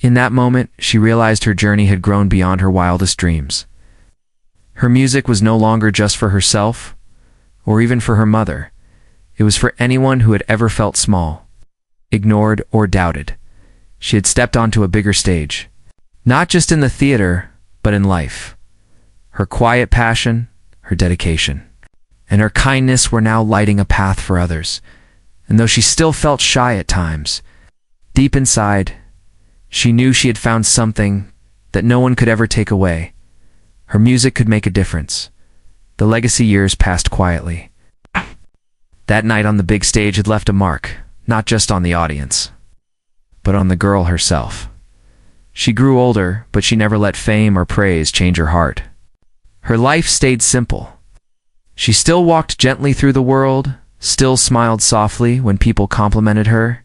In that moment, she realized her journey had grown beyond her wildest dreams. Her music was no longer just for herself, or even for her mother. It was for anyone who had ever felt small, ignored, or doubted. She had stepped onto a bigger stage, not just in the theater, but in life. Her quiet passion, her dedication, and her kindness were now lighting a path for others. And though she still felt shy at times, deep inside, she knew she had found something that no one could ever take away. Her music could make a difference. The legacy years passed quietly. That night on the big stage had left a mark, not just on the audience, but on the girl herself. She grew older, but she never let fame or praise change her heart. Her life stayed simple. She still walked gently through the world, still smiled softly when people complimented her,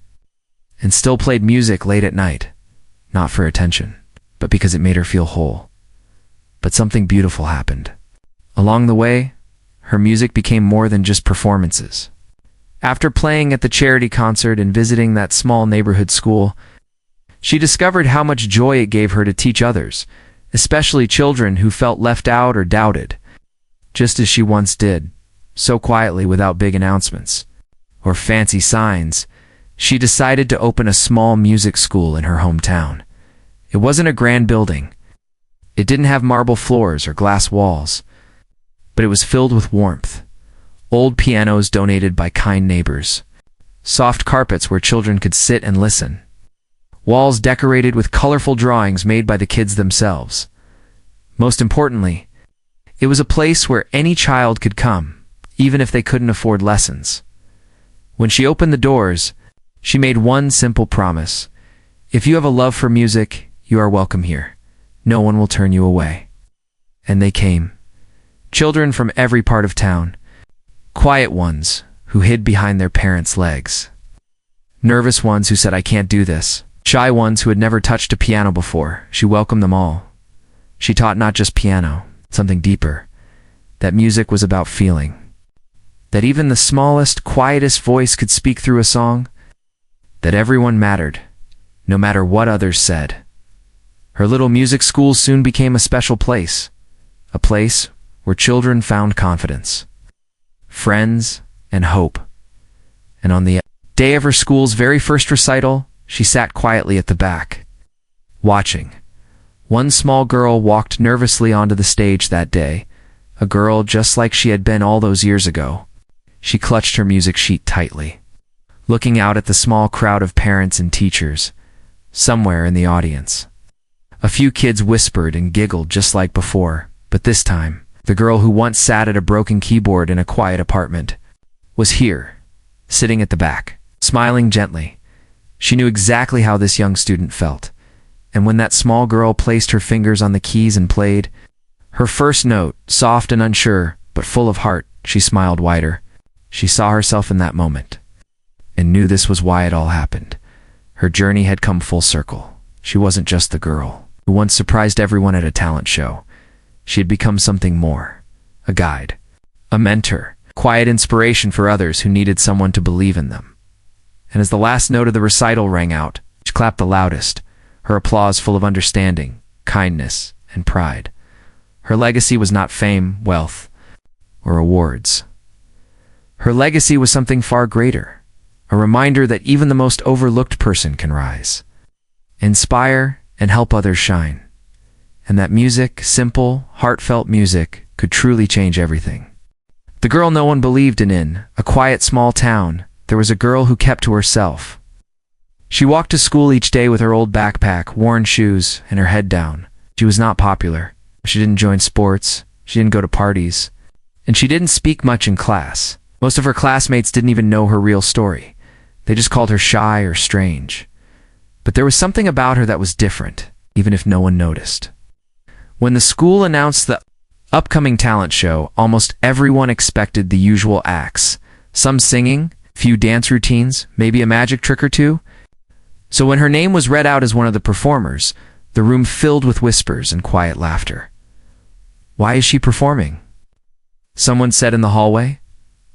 and still played music late at night, not for attention, but because it made her feel whole. But something beautiful happened. Along the way, her music became more than just performances. After playing at the charity concert and visiting that small neighborhood school, she discovered how much joy it gave her to teach others, especially children who felt left out or doubted, just as she once did, so quietly without big announcements or fancy signs. She decided to open a small music school in her hometown. It wasn't a grand building. It didn't have marble floors or glass walls, but it was filled with warmth. Old pianos donated by kind neighbors, soft carpets where children could sit and listen, walls decorated with colorful drawings made by the kids themselves. Most importantly, it was a place where any child could come, even if they couldn't afford lessons. When she opened the doors, she made one simple promise: if you have a love for music, you are welcome here. No one will turn you away. And they came. Children from every part of town. Quiet ones who hid behind their parents' legs. Nervous ones who said, "I can't do this." Shy ones who had never touched a piano before. She welcomed them all. She taught not just piano, something deeper. That music was about feeling. That even the smallest, quietest voice could speak through a song. That everyone mattered, no matter what others said. Her little music school soon became a special place. A place where children found confidence, friends, and hope. And on the day of her school's very first recital, she sat quietly at the back, watching. One small girl walked nervously onto the stage that day, a girl just like she had been all those years ago. She clutched her music sheet tightly, looking out at the small crowd of parents and teachers, somewhere in the audience. A few kids whispered and giggled just like before, but this time, the girl who once sat at a broken keyboard in a quiet apartment was here, sitting at the back, smiling gently. She knew exactly how this young student felt, and when that small girl placed her fingers on the keys and played her first note, soft and unsure, but full of heart, she smiled wider. She saw herself in that moment, and knew this was why it all happened. Her journey had come full circle. She wasn't just the girl who once surprised everyone at a talent show. She had become something more: a guide, a mentor, quiet inspiration for others who needed someone to believe in them. And as the last note of the recital rang out, she clapped the loudest, her applause full of understanding, kindness, and pride. Her legacy was not fame, wealth, or awards. Her legacy was something far greater, a reminder that even the most overlooked person can rise, inspire, and help others shine. And that music, simple, heartfelt music, could truly change everything. The girl no one believed in a quiet small town, there was a girl who kept to herself. She walked to school each day with her old backpack, worn shoes, and her head down. She was not popular. She didn't join sports, she didn't go to parties, and she didn't speak much in class. Most of her classmates didn't even know her real story. They just called her shy or strange. But there was something about her that was different, even if no one noticed. When the school announced the upcoming talent show, almost everyone expected the usual acts. Some singing, few dance routines, maybe a magic trick or two. So when her name was read out as one of the performers, the room filled with whispers and quiet laughter. "Why is she performing?" someone said in the hallway.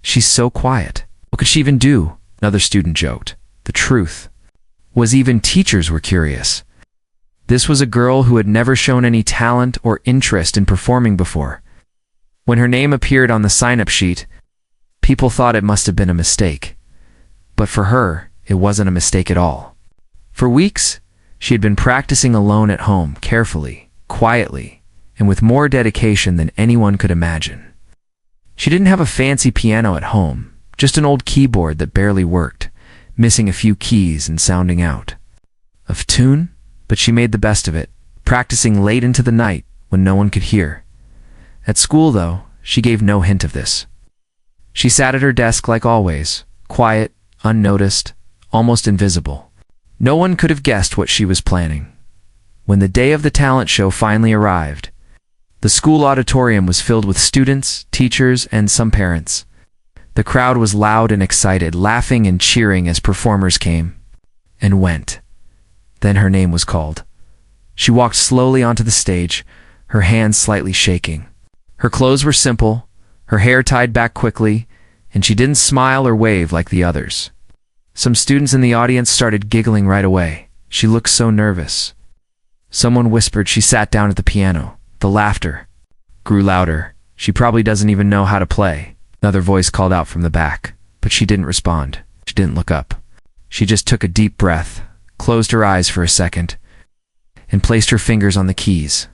"She's so quiet. What could she even do?" another student joked. The truth was even teachers were curious. This was a girl who had never shown any talent or interest in performing before. When her name appeared on the sign-up sheet, people thought it must have been a mistake. But for her, it wasn't a mistake at all. For weeks, she had been practicing alone at home, carefully, quietly, and with more dedication than anyone could imagine. She didn't have a fancy piano at home, just an old keyboard that barely worked, missing a few keys and sounding out of tune, but she made the best of it, practicing late into the night when no one could hear. At school, though, she gave no hint of this. She sat at her desk like always, quiet, unnoticed, almost invisible. No one could have guessed what she was planning. When the day of the talent show finally arrived, the school auditorium was filled with students, teachers, and some parents. The crowd was loud and excited, laughing and cheering as performers came and went. Then her name was called. She walked slowly onto the stage, her hands slightly shaking. Her clothes were simple, her hair tied back quickly, and she didn't smile or wave like the others. Some students in the audience started giggling right away. She looked so nervous. Someone whispered she sat down at the piano. The laughter grew louder. She probably doesn't even know how to play. Another voice called out from the back, but she didn't respond. She didn't look up. She just took a deep breath, closed her eyes for a second, and placed her fingers on the keys.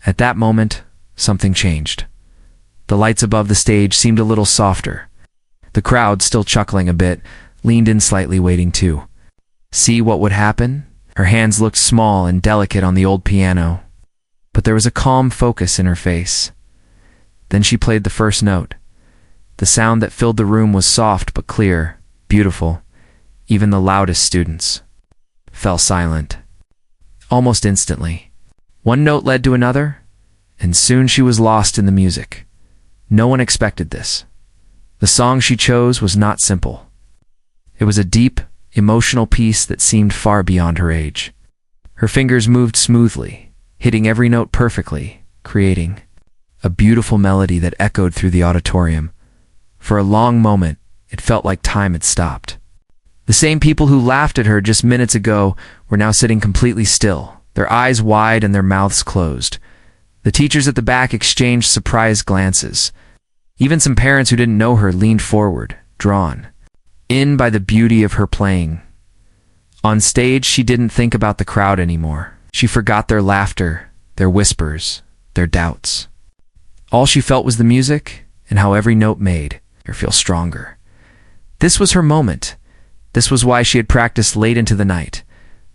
At that moment, something changed. The lights above the stage seemed a little softer. The crowd, still chuckling a bit, leaned in slightly, waiting to see what would happen. Her hands looked small and delicate on the old piano, but there was a calm focus in her face. Then she played the first note. The sound that filled the room was soft but clear, beautiful. Even the loudest students fell silent. Almost instantly, one note led to another, and soon she was lost in the music. No one expected this. The song she chose was not simple. It was a deep, emotional piece that seemed far beyond her age. Her fingers moved smoothly, hitting every note perfectly, creating a beautiful melody that echoed through the auditorium. For a long moment, it felt like time had stopped. The same people who laughed at her just minutes ago were now sitting completely still, their eyes wide and their mouths closed. The teachers at the back exchanged surprised glances. Even some parents who didn't know her leaned forward, drawn in by the beauty of her playing. On stage, she didn't think about the crowd anymore. She forgot their laughter, their whispers, their doubts. All she felt was the music and how every note made her feel stronger. This was her moment. This was why she had practiced late into the night,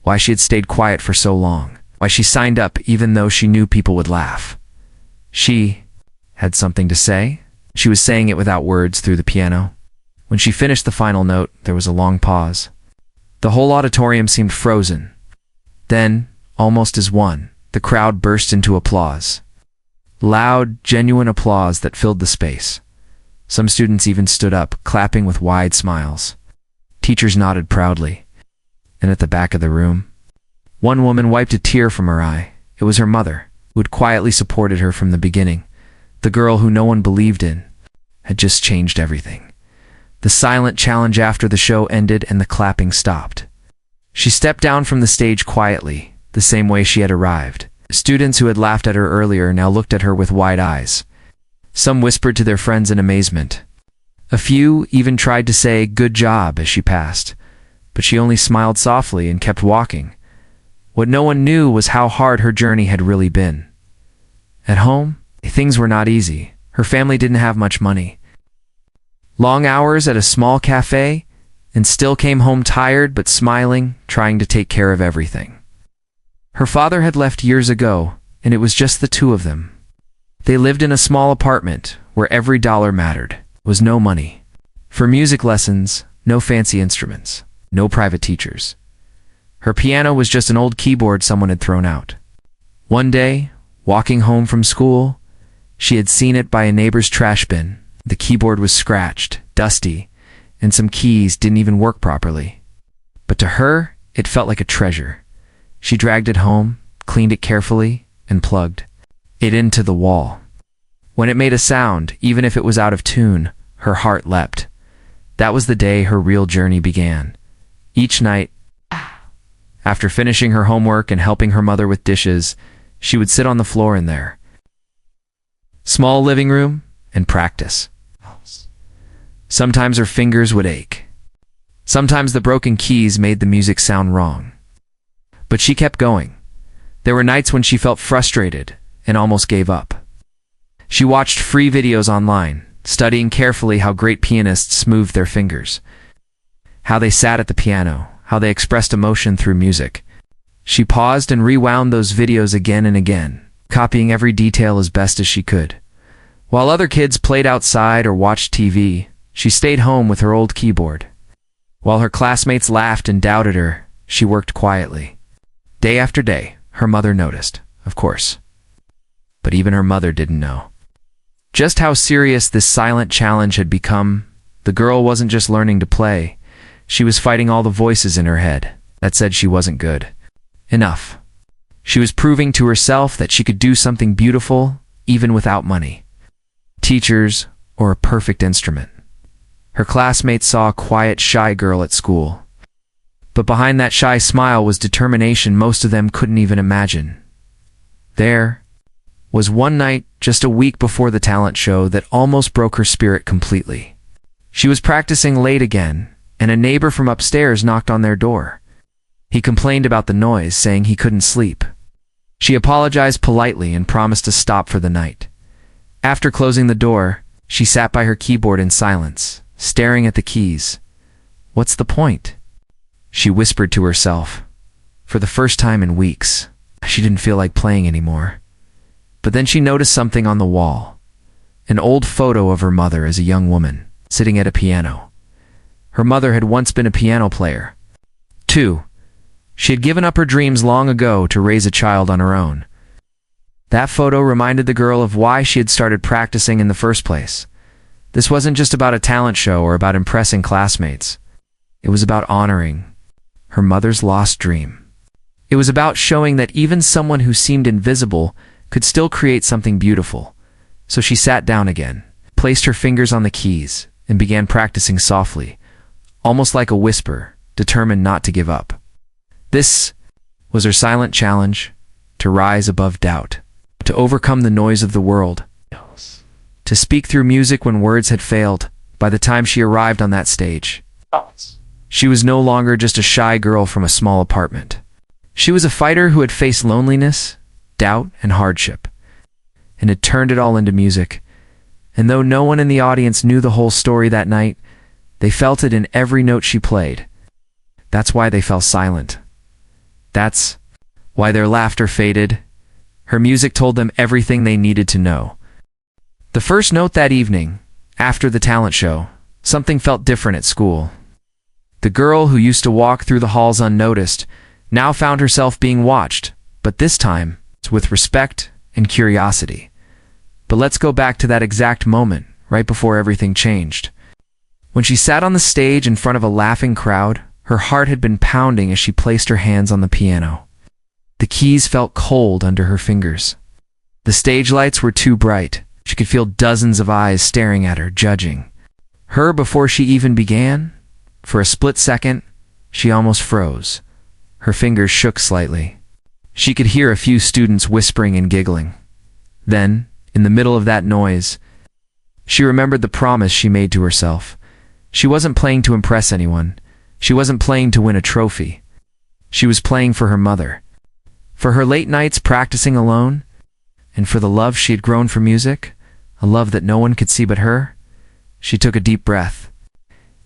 why she had stayed quiet for so long, why she signed up even though she knew people would laugh. She had something to say. She was saying it without words through the piano. When she finished the final note, there was a long pause. The whole auditorium seemed frozen. Then, almost as one, the crowd burst into applause. Loud, genuine applause that filled the space. Some students even stood up, clapping with wide smiles. Teachers nodded proudly. And at the back of the room, one woman wiped a tear from her eye. It was her mother, who had quietly supported her from the beginning. The girl who no one believed in had just changed everything. The silent challenge after the show ended and the clapping stopped. She stepped down from the stage quietly, the same way she had arrived. Students who had laughed at her earlier now looked at her with wide eyes. Some whispered to their friends in amazement. A few even tried to say, "Good job," as she passed, but she only smiled softly and kept walking. What no one knew was how hard her journey had really been. At home, things were not easy. Her family didn't have much money. Long hours at a small cafe, and still came home tired but smiling, trying to take care of everything. Her father had left years ago, and it was just the two of them. They lived in a small apartment where every dollar mattered. There was no money. For music lessons, no fancy instruments, no private teachers. Her piano was just an old keyboard someone had thrown out. One day, walking home from school, she had seen it by a neighbor's trash bin. The keyboard was scratched, dusty, and some keys didn't even work properly. But to her, it felt like a treasure. She dragged it home, cleaned it carefully, and plugged it into the wall. When it made a sound, even if it was out of tune, her heart leapt. That was the day her real journey began. Each night, After finishing her homework and helping her mother with dishes, she would sit on the floor in their small living room and practice. Sometimes her fingers would ache. Sometimes the broken keys made the music sound wrong. But she kept going. There were nights when she felt frustrated and almost gave up. She watched free videos online, studying carefully how great pianists moved their fingers, how they sat at the piano, how they expressed emotion through music. She paused and rewound those videos again and again, copying every detail as best as she could. While other kids played outside or watched TV, she stayed home with her old keyboard. While her classmates laughed and doubted her, she worked quietly. Day after day, her mother noticed, of course. But even her mother didn't know just how serious this silent challenge had become. The girl wasn't just learning to play. She was fighting all the voices in her head that said she wasn't good enough. She was proving to herself that she could do something beautiful even without money, teachers, or a perfect instrument. Her classmates saw a quiet, shy girl at school. But behind that shy smile was determination most of them couldn't even imagine. There was one night, just a week before the talent show, that almost broke her spirit completely. She was practicing late again, and a neighbor from upstairs knocked on their door. He complained about the noise, saying he couldn't sleep. She apologized politely and promised to stop for the night. After closing the door, she sat by her keyboard in silence, staring at the keys. "What's the point?" she whispered to herself. For the first time in weeks, she didn't feel like playing anymore. But then she noticed something on the wall. An old photo of her mother as a young woman, sitting at a piano. Her mother had once been a piano player, too. She had given up her dreams long ago to raise a child on her own. That photo reminded the girl of why she had started practicing in the first place. This wasn't just about a talent show or about impressing classmates. It was about honoring her mother's lost dream. It was about showing that even someone who seemed invisible could still create something beautiful. So she sat down again, placed her fingers on the keys, and began practicing softly, almost like a whisper, determined not to give up. This was her silent challenge, to rise above doubt, to overcome the noise of the world, to speak through music when words had failed. By the time she arrived on that stage, she was no longer just a shy girl from a small apartment. She was a fighter who had faced loneliness, doubt, and hardship, and had turned it all into music. And though no one in the audience knew the whole story that night, they felt it in every note she played. That's why they fell silent. That's why their laughter faded. Her music told them everything they needed to know. The first note that evening, after the talent show, something felt different at school. The girl who used to walk through the halls unnoticed now found herself being watched, but this time with respect and curiosity. But let's go back to that exact moment, right before everything changed. When she sat on the stage in front of a laughing crowd, her heart had been pounding as she placed her hands on the piano. The keys felt cold under her fingers. The stage lights were too bright. She could feel dozens of eyes staring at her, judging her before she even began. For a split second, she almost froze. Her fingers shook slightly. She could hear a few students whispering and giggling. Then, in the middle of that noise, she remembered the promise she made to herself. She wasn't playing to impress anyone. She wasn't playing to win a trophy. She was playing for her mother, for her late nights practicing alone, and for the love she had grown for music, a love that no one could see but her. She took a deep breath,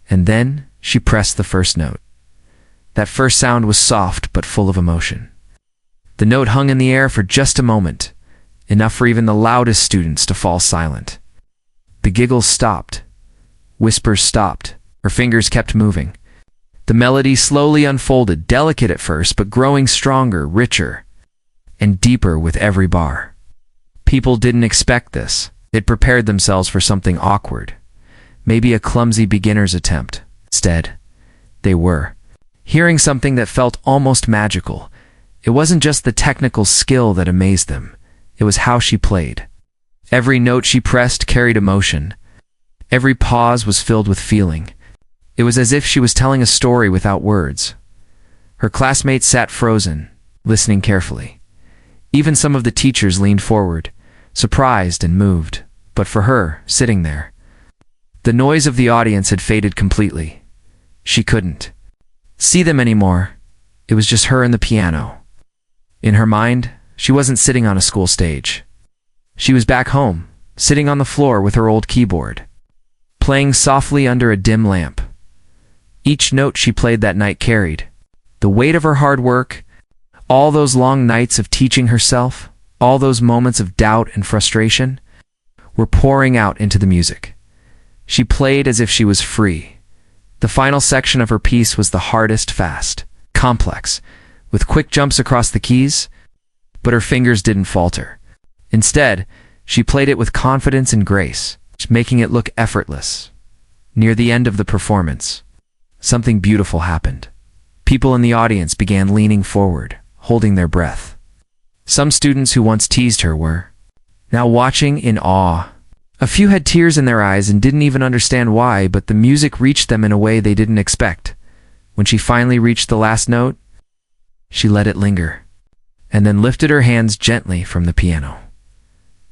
and then she pressed the first note. That first sound was soft but full of emotion. The note hung in the air for just a moment, enough for even the loudest students to fall silent. The giggles stopped. Whispers stopped. Her fingers kept moving. The melody slowly unfolded, delicate at first, but growing stronger, richer, and deeper with every bar. People didn't expect this. They'd prepared themselves for something awkward, maybe a clumsy beginner's attempt. Instead, they were hearing something that felt almost magical. It wasn't just the technical skill that amazed them. It was how she played. Every note she pressed carried emotion. Every pause was filled with feeling. It was as if she was telling a story without words. Her classmates sat frozen, listening carefully. Even some of the teachers leaned forward, surprised and moved. But for her, sitting there, the noise of the audience had faded completely. She couldn't see them anymore. It was just her and the piano. In her mind, she wasn't sitting on a school stage. She was back home, sitting on the floor with her old keyboard, playing softly under a dim lamp. Each note she played that night carried the weight of her hard work, all those long nights of teaching herself, all those moments of doubt and frustration, were pouring out into the music. She played as if she was free. The final section of her piece was the hardest, fast, complex, with quick jumps across the keys, but her fingers didn't falter. Instead, she played it with confidence and grace, making it look effortless. Near the end of the performance, something beautiful happened. People in the audience began leaning forward, holding their breath. Some students who once teased her were now watching in awe. A few had tears in their eyes and didn't even understand why, but the music reached them in a way they didn't expect. When she finally reached the last note, she let it linger, and then lifted her hands gently from the piano.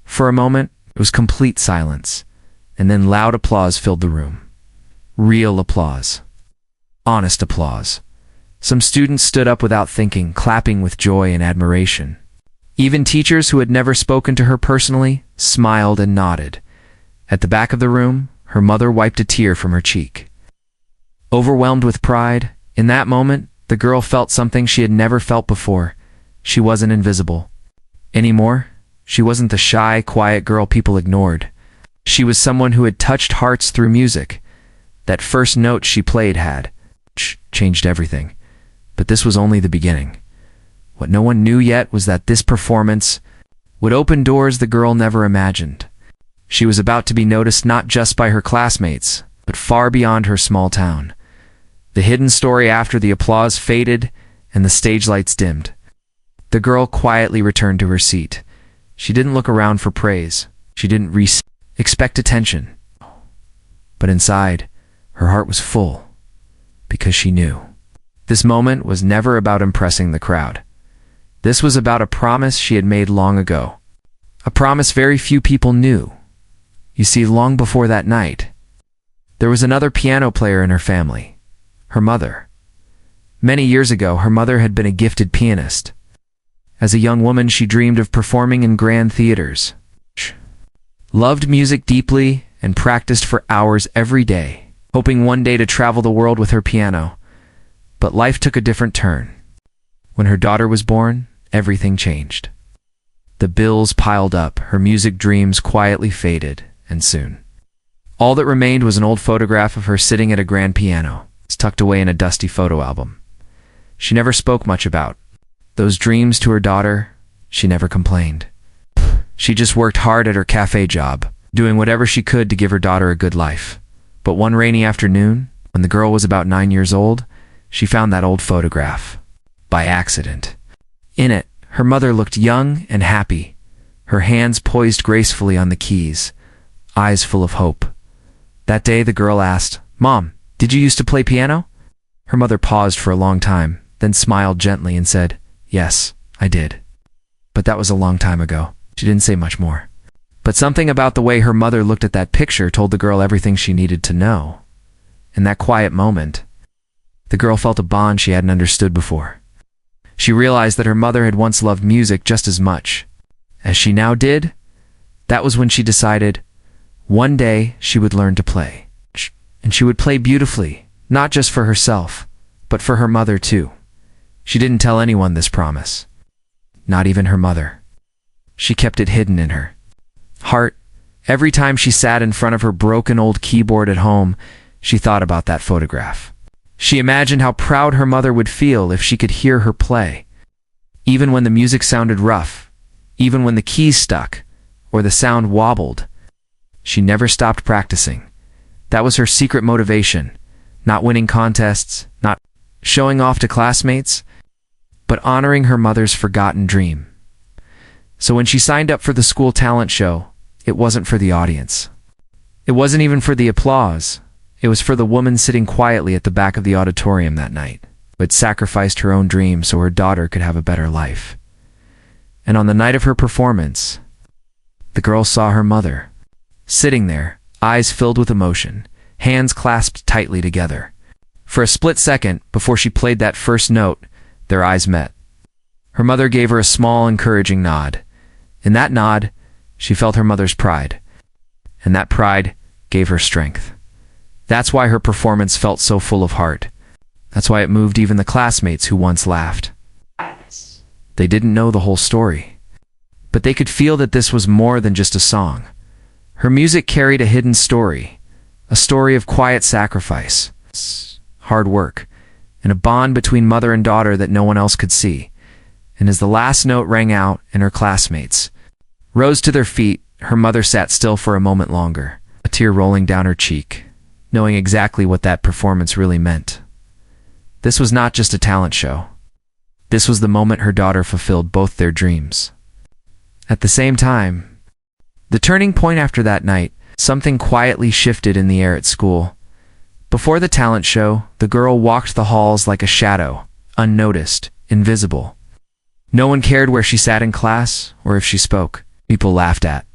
For a moment, it was complete silence, and then loud applause filled the room. Real applause. Honest applause. Some students stood up without thinking, clapping with joy and admiration. Even teachers who had never spoken to her personally smiled and nodded. At the back of the room, her mother wiped a tear from her cheek. Overwhelmed with pride, in that moment, the girl felt something she had never felt before. She wasn't invisible anymore. She wasn't the shy, quiet girl people ignored. She was someone who had touched hearts through music. That first note she played had changed everything. But this was only the beginning. What no one knew yet was that this performance would open doors the girl never imagined. She was about to be noticed not just by her classmates, but far beyond her small town. The hidden story after the applause faded and the stage lights dimmed. The girl quietly returned to her seat. She didn't look around for praise. She didn't expect attention. But inside, her heart was full, because she knew. This moment was never about impressing the crowd. This was about a promise she had made long ago. A promise very few people knew. You see, long before that night, there was another piano player in her family, her mother. Many years ago, her mother had been a gifted pianist. As a young woman, she dreamed of performing in grand theaters. She loved music deeply and practiced for hours every day, hoping one day to travel the world with her piano. But life took a different turn. When her daughter was born, everything changed. The bills piled up, her music dreams quietly faded, and soon, all that remained was an old photograph of her sitting at a grand piano. It's tucked away in a dusty photo album. She never spoke much about those dreams to her daughter. She never complained. She just worked hard at her cafe job, doing whatever she could to give her daughter a good life. But one rainy afternoon, when the girl was about 9 years old, she found that old photograph. By accident. In it, her mother looked young and happy, her hands poised gracefully on the keys, eyes full of hope. That day the girl asked, "Mom, did you used to play piano?" Her mother paused for a long time, then smiled gently and said, "Yes, I did. But that was a long time ago." She didn't say much more. But something about the way her mother looked at that picture told the girl everything she needed to know. In that quiet moment, the girl felt a bond she hadn't understood before. She realized that her mother had once loved music just as much as she now did. That was when she decided one day she would learn to play. And she would play beautifully, not just for herself, but for her mother too. She didn't tell anyone this promise, not even her mother. She kept it hidden in her heart. Every time she sat in front of her broken old keyboard at home, she thought about that photograph. She imagined how proud her mother would feel if she could hear her play. Even when the music sounded rough, even when the keys stuck, or the sound wobbled, she never stopped practicing. That was her secret motivation, not winning contests, not showing off to classmates, but honoring her mother's forgotten dream. So when she signed up for the school talent show, it wasn't for the audience. It wasn't even for the applause. It was for the woman sitting quietly at the back of the auditorium that night. but sacrificed her own dream so her daughter could have a better life. And on the night of her performance, the girl saw her mother, sitting there, eyes filled with emotion, hands clasped tightly together. For a split second, before she played that first note, their eyes met. Her mother gave her a small, encouraging nod. In that nod, she felt her mother's pride, and that pride gave her strength. That's why her performance felt so full of heart. That's why it moved even the classmates who once laughed. They didn't know the whole story, but they could feel that this was more than just a song. Her music carried a hidden story, a story of quiet sacrifice, hard work, and a bond between mother and daughter that no one else could see. And as the last note rang out and her classmates rose to their feet, her mother sat still for a moment longer, a tear rolling down her cheek, knowing exactly what that performance really meant. This was not just a talent show. This was the moment her daughter fulfilled both their dreams. At the same time, the turning point after that night, something quietly shifted in the air at school. Before the talent show, the girl walked the halls like a shadow, unnoticed, invisible. No one cared where she sat in class or if she spoke. People laughed at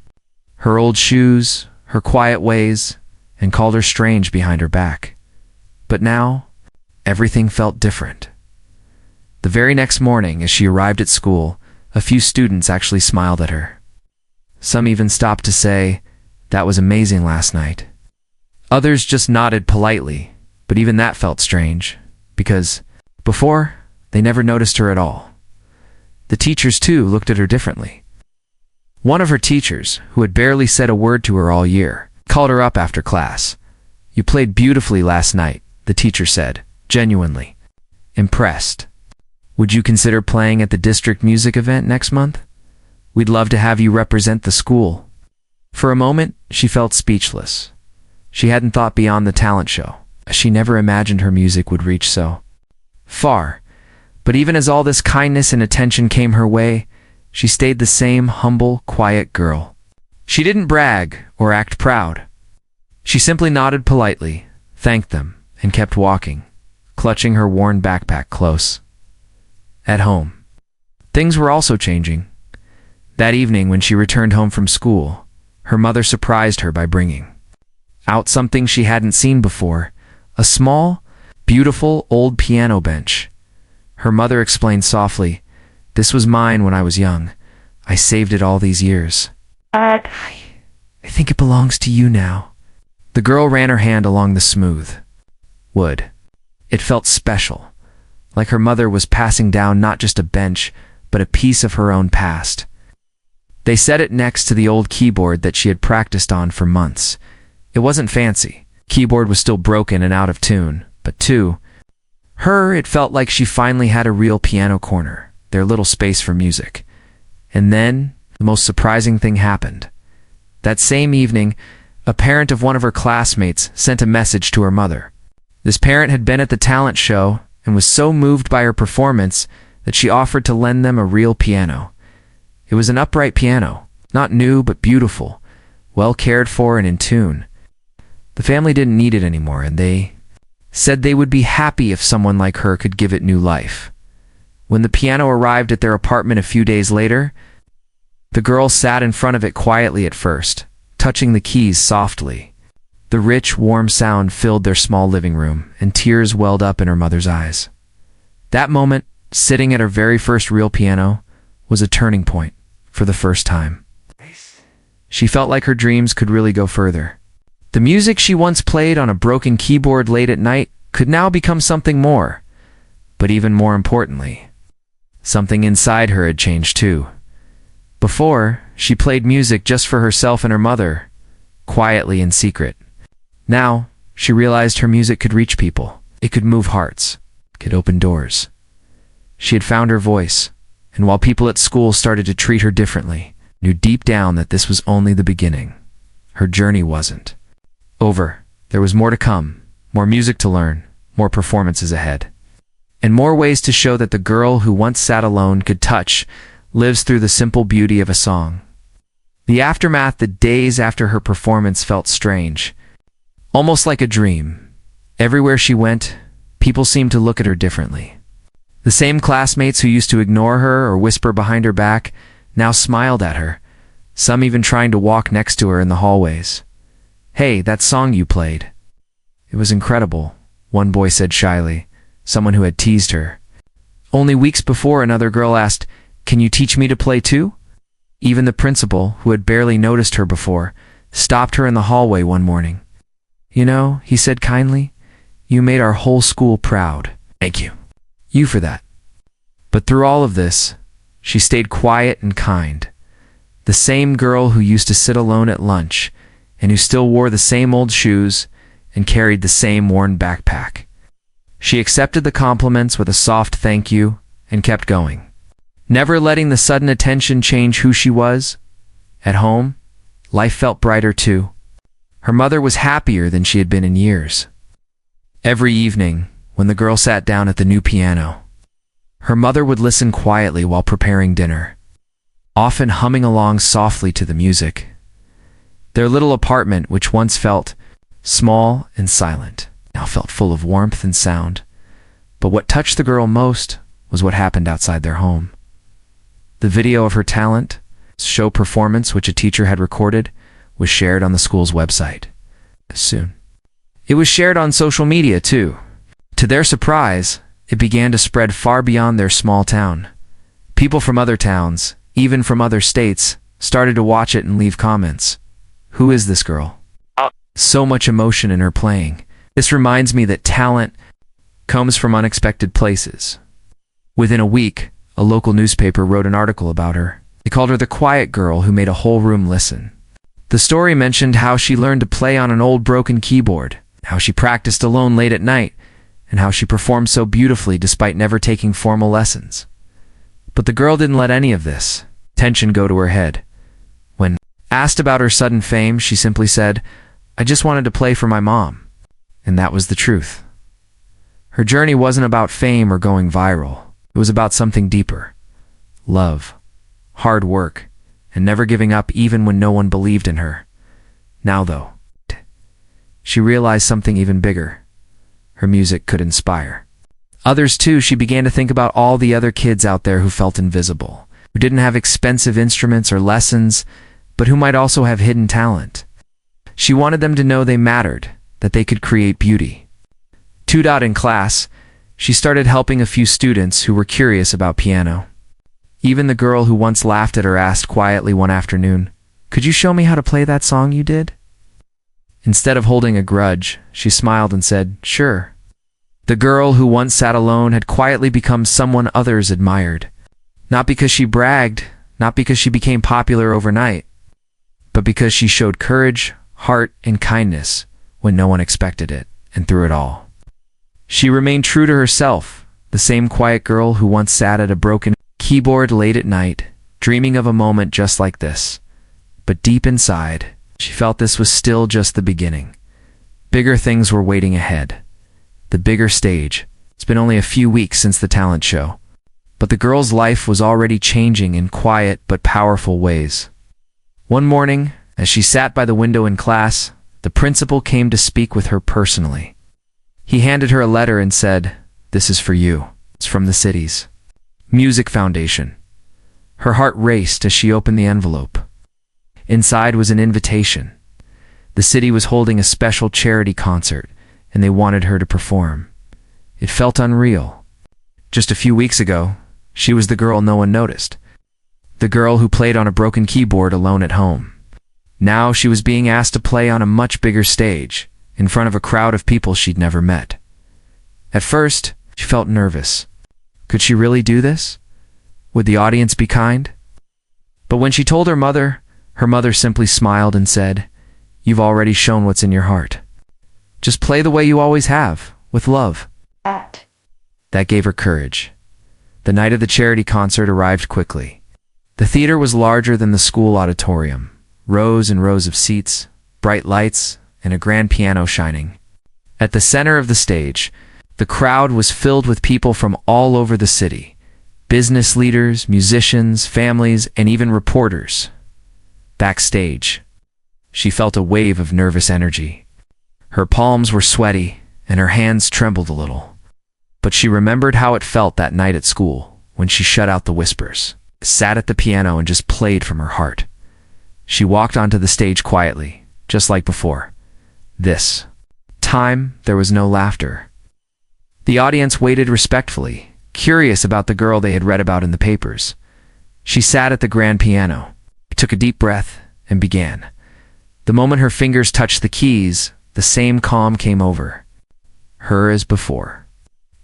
her old shoes, her quiet ways, and called her strange behind her back. But now, everything felt different. The very next morning, as she arrived at school, a few students actually smiled at her. Some even stopped to say, "That was amazing last night." Others just nodded politely, but even that felt strange, because before, they never noticed her at all. The teachers, too, looked at her differently. One of her teachers, who had barely said a word to her all year, called her up after class. "You played beautifully last night," the teacher said, genuinely impressed. "Would you consider playing at the district music event next month? We'd love to have you represent the school." For a moment, she felt speechless. She hadn't thought beyond the talent show. She never imagined her music would reach so far. But even as all this kindness and attention came her way, she stayed the same humble, quiet girl. She didn't brag or act proud. She simply nodded politely, thanked them, and kept walking, clutching her worn backpack close. At home, things were also changing. That evening when she returned home from school, her mother surprised her by bringing out something she hadn't seen before, a small, beautiful old piano bench. Her mother explained softly, "This was mine when I was young. I saved it all these years. I think it belongs to you now." The girl ran her hand along the smooth wood. It felt special, like her mother was passing down not just a bench, but a piece of her own past. They set it next to the old keyboard that she had practiced on for months. It wasn't fancy. Keyboard was still broken and out of tune, but to her, it felt like she finally had a real piano corner, their little space for music. And then, the most surprising thing happened. That same evening, a parent of one of her classmates sent a message to her mother. This parent had been at the talent show and was so moved by her performance that she offered to lend them a real piano. It was an upright piano, not new but beautiful, well cared for and in tune. The family didn't need it anymore, and they said they would be happy if someone like her could give it new life. When the piano arrived at their apartment a few days later, the girl sat in front of it quietly at first, touching the keys softly. The rich, warm sound filled their small living room, and tears welled up in her mother's eyes. That moment, sitting at her very first real piano, was a turning point for the first time. She felt like her dreams could really go further. The music she once played on a broken keyboard late at night could now become something more. But even more importantly, something inside her had changed too. Before, she played music just for herself and her mother, quietly in secret. Now, she realized her music could reach people. It could move hearts. It could open doors. She had found her voice, and while people at school started to treat her differently, knew deep down that this was only the beginning. Her journey wasn't over. There was more to come, more music to learn, more performances ahead, and more ways to show that the girl who once sat alone could touch lives through the simple beauty of a song. The aftermath, the days after her performance, felt strange, almost like a dream. Everywhere she went, people seemed to look at her differently. The same classmates who used to ignore her or whisper behind her back now smiled at her, some even trying to walk next to her in the hallways. "Hey, that song you played." "It was incredible," one boy said shyly, someone who had teased her. Only weeks before, another girl asked, "Can you teach me to play too?" Even the principal, who had barely noticed her before, stopped her in the hallway one morning. "You know," he said kindly, "you made our whole school proud. Thank you for that." But through all of this, she stayed quiet and kind. The same girl who used to sit alone at lunch and who still wore the same old shoes and carried the same worn backpack. She accepted the compliments with a soft thank you and kept going, never letting the sudden attention change who she was. At home, life felt brighter too. Her mother was happier than she had been in years. Every evening, when the girl sat down at the new piano, her mother would listen quietly while preparing dinner, often humming along softly to the music. Their little apartment, which once felt small and silent, now felt full of warmth and sound. But what touched the girl most was what happened outside their home. The video of her talent, show performance which a teacher had recorded, was shared on the school's website. Soon, it was shared on social media too. To their surprise, it began to spread far beyond their small town. People from other towns, even from other states, started to watch it and leave comments. "Who is this girl? So much emotion in her playing. This reminds me that talent comes from unexpected places." Within a week, a local newspaper wrote an article about her. They called her the quiet girl who made a whole room listen. The story mentioned how she learned to play on an old broken keyboard, how she practiced alone late at night, and how she performed so beautifully despite never taking formal lessons. But the girl didn't let any of this tension go to her head. When asked about her sudden fame, she simply said, "I just wanted to play for my mom." And that was the truth. Her journey wasn't about fame or going viral. It was about something deeper. Love, hard work, and never giving up even when no one believed in her. Now though, she realized something even bigger. Her music could inspire others too. She began to think about all the other kids out there who felt invisible, who didn't have expensive instruments or lessons, but who might also have hidden talent. She wanted them to know they mattered, that they could create beauty. In class, she started helping a few students who were curious about piano. Even the girl who once laughed at her asked quietly one afternoon, "Could you show me how to play that song you did?" Instead of holding a grudge, she smiled and said, "Sure." The girl who once sat alone had quietly become someone others admired. Not because she bragged, not because she became popular overnight, but because she showed courage, heart, and kindness when no one expected it, and through it all, she remained true to herself, the same quiet girl who once sat at a broken keyboard late at night, dreaming of a moment just like this. But deep inside, she felt this was still just the beginning. Bigger things were waiting ahead. The bigger stage. It's been only a few weeks since the talent show, but the girl's life was already changing in quiet but powerful ways. One morning, as she sat by the window in class, the principal came to speak with her personally. He handed her a letter and said, "This is for you. It's from the city's Music Foundation." Her heart raced as she opened the envelope. Inside was an invitation. The city was holding a special charity concert, and they wanted her to perform. It felt unreal. Just a few weeks ago, she was the girl no one noticed. The girl who played on a broken keyboard alone at home. Now she was being asked to play on a much bigger stage, in front of a crowd of people she'd never met. At first, she felt nervous. Could she really do this? Would the audience be kind? But when she told her mother simply smiled and said, "You've already shown what's in your heart. Just play the way you always have, with love." That gave her courage. The night of the charity concert arrived quickly. The theater was larger than the school auditorium. Rows and rows of seats, bright lights, and a grand piano shining. At the center of the stage, the crowd was filled with people from all over the city. Business leaders, musicians, families, and even reporters. Backstage, she felt a wave of nervous energy. Her palms were sweaty, and her hands trembled a little. But she remembered how it felt that night at school, when she shut out the whispers, sat at the piano and just played from her heart. She walked onto the stage quietly, just like before. This time, there was no laughter. The audience waited respectfully, curious about the girl they had read about in the papers. She sat at the grand piano, took a deep breath, and began. The moment her fingers touched the keys, the same calm came over her as before.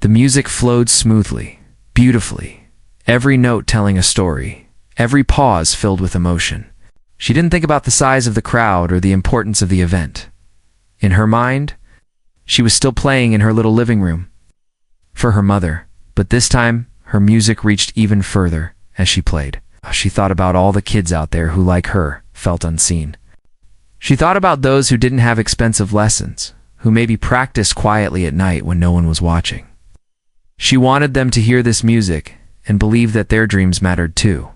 The music flowed smoothly, beautifully, every note telling a story, every pause filled with emotion. She didn't think about the size of the crowd or the importance of the event. In her mind, she was still playing in her little living room for her mother, but this time her music reached even further as she played. She thought about all the kids out there who, like her, felt unseen. She thought about those who didn't have expensive lessons, who maybe practiced quietly at night when no one was watching. She wanted them to hear this music and believe that their dreams mattered too.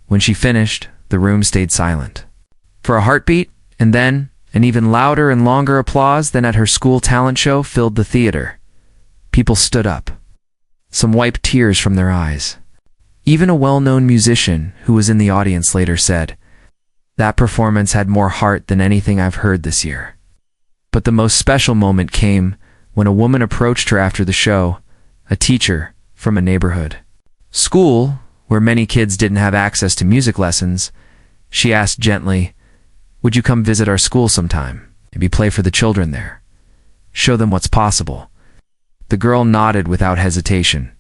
When she finished, the room stayed silent. For a heartbeat, and then an even louder and longer applause than at her school talent show filled the theater. People stood up. Some wiped tears from their eyes. Even a well-known musician who was in the audience later said, "That performance had more heart than anything I've heard this year." But the most special moment came when a woman approached her after the show, a teacher from a neighborhood school where many kids didn't have access to music lessons. She asked gently, "Would you come visit our school sometime? Maybe play for the children there. Show them what's possible." The girl nodded without hesitation.